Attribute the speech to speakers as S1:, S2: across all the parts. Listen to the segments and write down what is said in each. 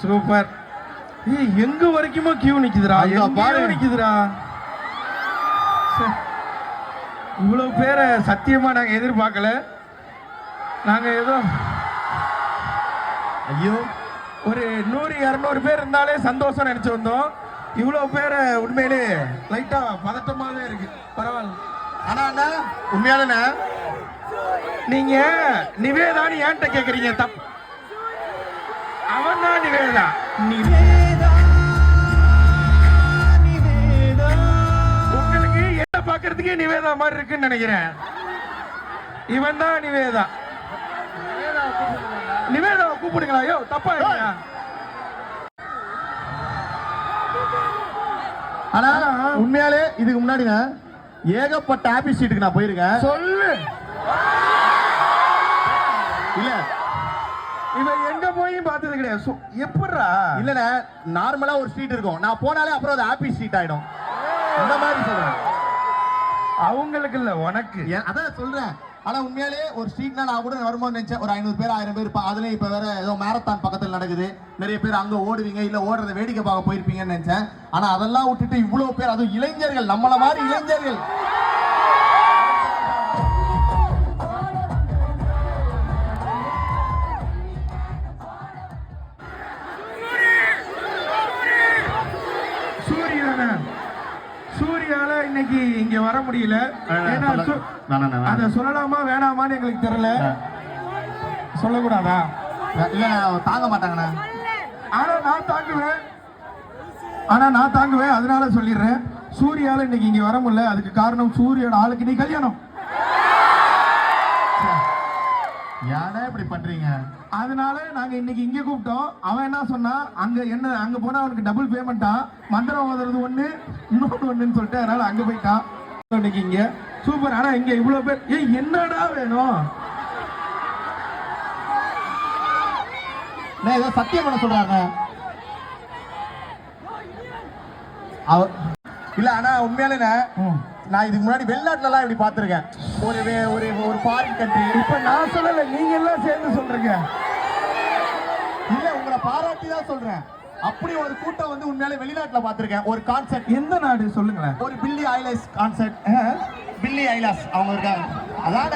S1: Super. ஏய் எங்க வரைக்குமோ Q நிக்குதுடா, எங்க நிக்குதுடா. இவ்வளவு பேரை சத்தியமா நாங்க எதிர்பார்க்கல. நாங்க ஏதோ ஐயோ ஒரு 100-200 பேர் இருந்தாலே சந்தோஷம் நினைச்சு வந்தோம். இவ்வளவு பேரை உண்மையிலே லைட்டா பதட்டமாவே இருக்கு. பரவாயில்ல. ஆனா அண்ணா உண்மையான நீங்க நிவேதான்னு ஏன்ட்ட கேக்குறீங்க? தப்பு. அவன் தான் நிவேதா. உங்களுக்கு என்ன பாக்குறதுக்கே நிவேதா மாதிரி இருக்குன்னு நினைக்கிறேன். இவன் தான் நிவேதா. நிவேதாவை கூப்பிடுங்களா? யோ தப்பா இல்லையா?
S2: ஆனா உண்மையாலே இதுக்கு முன்னாடி ஏகப்பட்ட ஆபீஸ் சீட்டுக்கு நான் போயிருக்கேன்.
S1: சொல்லு.
S2: இல்ல
S1: இவன் எங்க போய் பார்த்தது கிடையாது. எப்படா?
S2: இல்ல நார்மலா ஒரு சீட் இருக்கும், நான் போனாலே அப்புறம் அது ஆபீஸ் சீட் ஆயிடும். அந்த மாதிரி சொல்றேன்.
S1: அவங்களுக்கு இல்ல, உனக்கு.
S2: அதான் சொல்றேன். ஆனா உண்மையாலே ஒரு ஸ்ட்ரீட்னா நான் கூட வரும்போது நினைச்சேன் ஒரு 500 பேர் 1000 பேர். அதுல இப்ப வேற ஏதோ மேரத்தான் பக்கத்துல நடக்குது, நிறைய பேர் அங்க ஓடுவீங்க, இல்ல ஓடுறத வேடிக்கை பார்க்க போயிருப்பீங்கன்னு நினைச்சேன். ஆனா அதெல்லாம் விட்டுட்டு இவ்வளவு பேர், அதுவும் இளைஞர்கள், நம்மள மாதிரி இளைஞர்கள்.
S1: சூர்யால இன்னைக்கு இங்க வர முடியல. அத சொல்லலாமா வேணாமான்னு எங்களுக்கு தெரியல. சொல்லக்கூடாதா?
S2: இல்ல தாங்க மாட்டாங்கண்ணா.
S1: ஆனா நான் தாங்குவேன். அதனால சொல்லிடுறேன். சூர்யால இன்னைக்கு இங்க வர முடியல. அதுக்கு காரணம் சூர்யோட ஆளுக்கு நீ கல்யாணம்.
S2: ஏன்னா இப்படி பண்றீங்க?
S1: அதனால நாங்க இன்னைக்கு இங்க கூப்பிட்டோம். அவன் என்ன சொன்னா, அங்க போனா அவனுக்கு டபுள் பேமெண்டா, மந்திரம் ஓதுறது ஒண்ணு இன்னொன்னு ஒண்ணுன்னு சொல்லிட்டு அதனால அங்க போயிட்டான். இன்னைக்கு இங்க சூப்பர். ஆனா இங்க இவ்வளவு பேர். ஏய் என்னடா வேணும்?
S2: ஏதோ சத்தியம் பண்ண சொல்றாங்க. இல்ல ஆனா உண்மையாலே நான் இதுக்கு முன்னாடி வெளிநாட்டுல எல்லாம் இப்படி பாத்துருக்கேன். ஒரு ஃபாரின் கண்ட்ரி.
S1: இப்ப நான் சொல்லல, நீங்க எல்லாம் சேர்ந்து சொல்றீங்க.
S2: இல்ல உங்களை பாராட்டி தான் சொல்றேன். அப்படி ஒரு கூட்டம் வந்து உண்மையாலே வெளிநாட்டுல பாத்துருக்கேன். ஒரு கான்சர்ட்.
S1: எந்த நாடு சொல்லுங்களேன்?
S2: ஒரு பில்லி ஐலாஸ் கான்சர்ட். பில்லி ஐலாஸ் அவங்க இருக்காங்க. அதான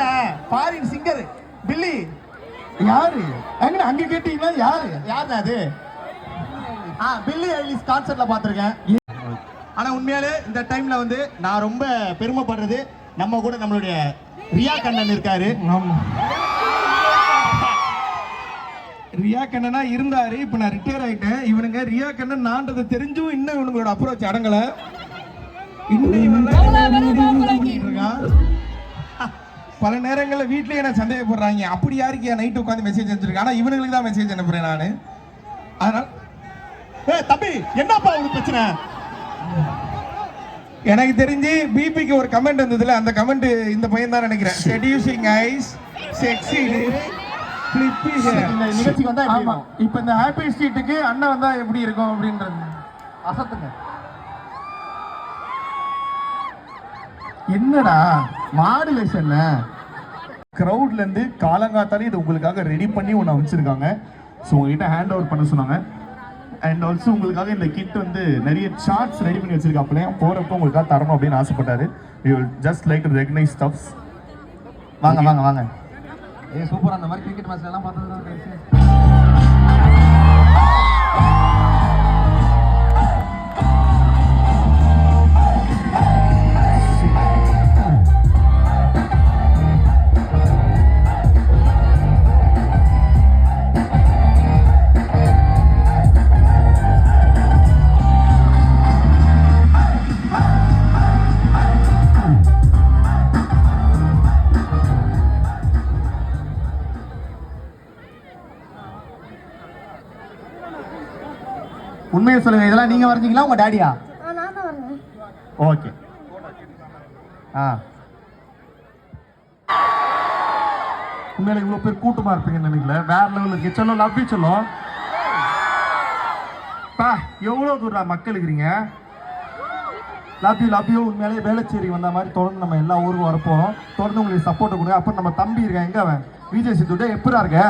S2: ஃபாரின் சிங்கர் பில்லி.
S1: யாரு அங்க கேட்டீங்களா?
S2: யாருன்னா அது? பில்லி ஐலிஸ் கான்சர்ட்ல பாத்துருக்கேன். ஆனா உண்மையாலே இந்த டைம்ல வந்து நான் ரொம்ப பெருமைப்படுறது, நம்ம கூட நம்மளுடைய ரியா கண்ணன் இருக்காரு.
S1: ரியா கண்ணனா இருந்தாரு. இப்ப நான் ரிட்டையர் ஆயிட்டேன். இவனுங்க ரியா கண்ணன் நான்றது தெரிஞ்சும் இன்னும் இவனுங்களோட அப்ரோச் அடங்கல. பல நேரங்கள்ல வீட்லயே என்ன சந்தேகப்படுறாங்க, அப்படி யாருக்கு நைட் உட்காந்து மெசேஜ் அனுப்பிச்சிருக்கேன். ஆனா இவனுங்களுக்கு தான் மெசேஜ் அனுப்புறேன் நானு. அதனால
S2: தம்பி என்னப்பா உங்களுக்கு பிரச்சனை?
S1: எனக்கு தெரிஞ்சு பிபிக்கு ஒரு கமெண்ட் வந்ததுல, அந்த கமெண்ட் இந்த பையன் தான் நினைக்கிறேன். செடியூசிங் ஐஸ் செக்ஸி ஃபிளிப்பி
S2: நிகழ்ச்சி வந்தா
S1: ஆமா. இப்போ இந்த ஹாப்பி ஸ்ட்ரீட்டுக்கு அண்ணன் வந்தா எப்படி இருக்கும் அப்படின்றது
S2: அசத்துங்க.
S1: என்னடா
S2: மாடுலேஷன்
S3: கிரவுட்ல இருந்து காலங்காத்தாலே இது உங்களுக்காக ரெடி பண்ணி ஒன்று அமைச்சிருக்காங்க. ஸோ உங்ககிட்ட ஹேண்ட் ஓவர் பண்ண சொன்னாங்க. அண்ட் ஆல்சோ உங்களுக்காக இந்த கிட் வந்து நிறைய சார்ட்ஸ் ரெடி பண்ணி வச்சிருக்காப்ல. போறப்போ உங்களுக்காக தரணும் அப்படின்னு ஆசைப்பட்டாரு. You will just like to recognise stuffs.
S2: வாங்க வாங்க வாங்க.
S1: சூப்பர். அந்த மாதிரி கிரிக்கெட் மேட்ச் எல்லாம் பார்த்தது.
S2: உண்மையை சொல்லுங்க, இதெல்லாம் நீங்க வரைஞ்சீங்களா உங்க டாடியா?
S4: நான் தான் வரேன்.
S2: ஓகே.
S1: உண்மையில இவ்வளவு பேர் கூட்டமா இருப்பீங்கன்னு நினைக்கல. வேற லெவலில் இருக்கு. சொல்லும் லவ் யூ சொல்லும். எவ்வளவு தூரம் மக்கள் இருக்கிறீங்க. Love you. உண்மையிலேயே வேளச்சேரி வந்த மாதிரி தொடர்ந்து நம்ம எல்லா ஊருக்கும் வரப்போறோம். தொடர்ந்து உங்களுக்கு சப்போர்ட் கொடுங்க. அப்புறம் நம்ம தம்பி இருக்கேன், எங்க அவன் விஜய் சித்துட்டே எப்படா இருக்க?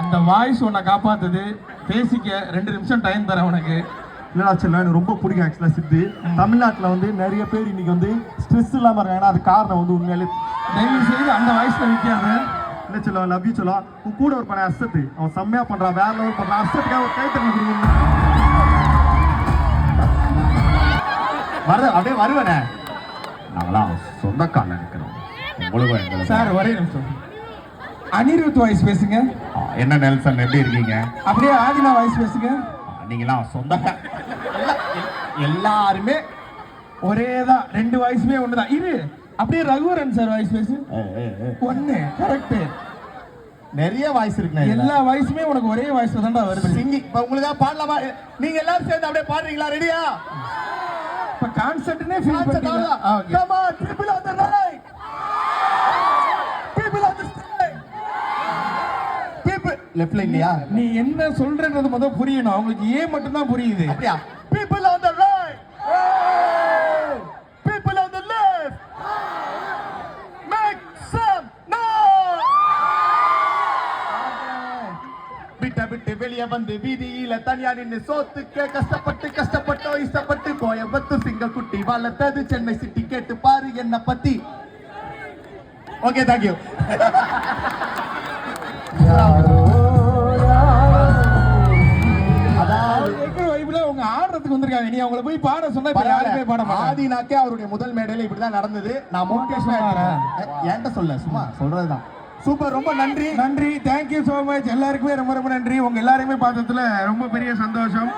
S1: அந்த வாய்ஸ் உன்னை காப்பாத்துது. பேசிக்க 2 நிமிஷம் டைம் தரேன் உனக்கு.
S2: இல்லடா செல்லம், எனக்கு ரொம்ப பிடிக்கும் ஆக்சுவலாக சித்து. தமிழ்நாட்டில் வந்து நிறைய பேர் இன்னைக்கு வந்து ஸ்ட்ரெஸ் இல்லாமல் இருக்காங்க. அது காரணம் வந்து உண்மையிலே
S1: தயவு செய்து அந்த வாய்ஸ்ல நிற்காத.
S2: இல்லை செல்லம், லவ் யூ செல்லம். உன் கூட ஒரு பண்ண அசத்து அவன் செம்மையா பண்றான், வேற லெவல் பண்றான். அசத்துக்காக ஒரு கைத்தறி அப்படியே வருவேனே. நாங்களாம் சொந்தக்காரன் இருக்கிறோம் உங்களுக்கு.
S1: சார் ஒரே நிமிஷம். அனிருத் வாய்ஸ் பேசுங்க.
S2: என்ன நெல்சன், எப்படி இருக்கீங்க?
S1: அப்படியே ஆதினா வாய்ஸ் பேசுங்க.
S2: நீங்களாம் சொந்தக்கார எல்லாருமே
S1: ஒரே தான், 2 வாய்ஸுமே ஒண்ணுதான். இரு அப்படியே ரகுவரன் சார் வாய்ஸ் பேசு. ஒண்ணு கரெக்ட்.
S2: நிறைய வாய்ஸ் இருக்கு.
S1: எல்லா வாய்ஸுமே உனக்கு ஒரே வாய்ஸ்ல தான்டா வருது.
S2: சிங்கிங் இப்ப உங்களுக்காக பாடலாமா? நீங்க எல்லாரும் சேர்ந்து அப்படியே பாடுறீங்களா? ரெடியா?
S1: இப்ப கான்செர்ட்னே ஃபீல் பண்ணிட்டீங்களா? Okay.
S2: Come on people on the right, people on the straight, people லெஃப்ட்ல இல்லையா?
S1: நீ என்ன சொல்றன்றது முதல்ல புரியணும். அவங்களுக்கு ஏ மட்டும் தான் புரியுது.
S2: அப்படியா? People on the right, people on the left, make some noise. விட்ட விட்டு வெளிய வந்து வீதியில தனியா நின்னு சோத்துக்க கஷ்டப்பட்டு இஷ்டப்பட்டு கோயம்புத்தூர் சிங்க குட்டி வளர்த்தது சென்னை சிட்டி. கேட்டு பாரு என்ன பத்தி. Okay, thank you.
S1: அவங்க ஆடுறதுக்கு வந்திருக்காங்க. நீ அவங்கள போய் பாட சொன்னா இப்ப யாருமே பாட மாட்டாங்க.
S2: ஆதினாக்கே அவருடைய முதல் மேடையில இப்படிதான் நடந்தது. நான் மோட்டிவேஷன் என்கிட்ட சொல்ல, சும்மா சொல்றதுதான். சூப்பர், ரொம்ப நன்றி.
S1: நன்றி, தேங்க்யூ ஸோ மச். எல்லாருக்குமே ரொம்ப ரொம்ப நன்றி. உங்க எல்லாருமே பார்த்ததுல ரொம்ப பெரிய சந்தோஷம்.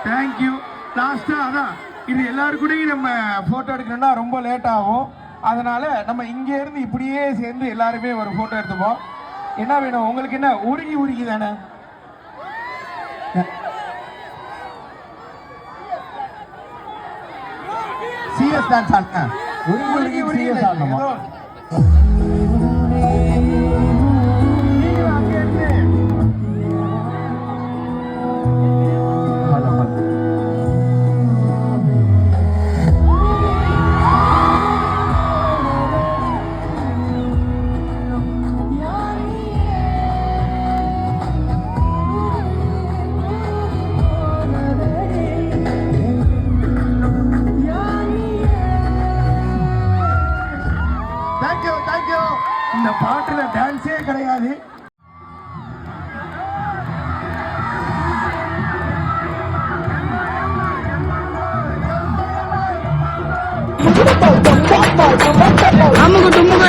S1: தேங்க்யூ. லாஸ்டா அதான், இது எல்லாருக்கூடையும் நம்ம போட்டோ எடுக்கணும்னா ரொம்ப லேட் ஆகும். அதனால நம்ம இங்க இருந்து இப்படியே சேர்ந்து எல்லாருமே ஒரு போட்டோ எடுத்துப்போம். என்ன வேணும் உங்களுக்கு? என்ன உருகி தானே?
S2: சீரியஸ் டான்ஸ் ஆடுங்க. உருகி சீரியஸ் ஆடணுமா?
S1: இந்த பாட்டுல டான்ஸே கிடையாது.
S4: அமுகு டுமுகு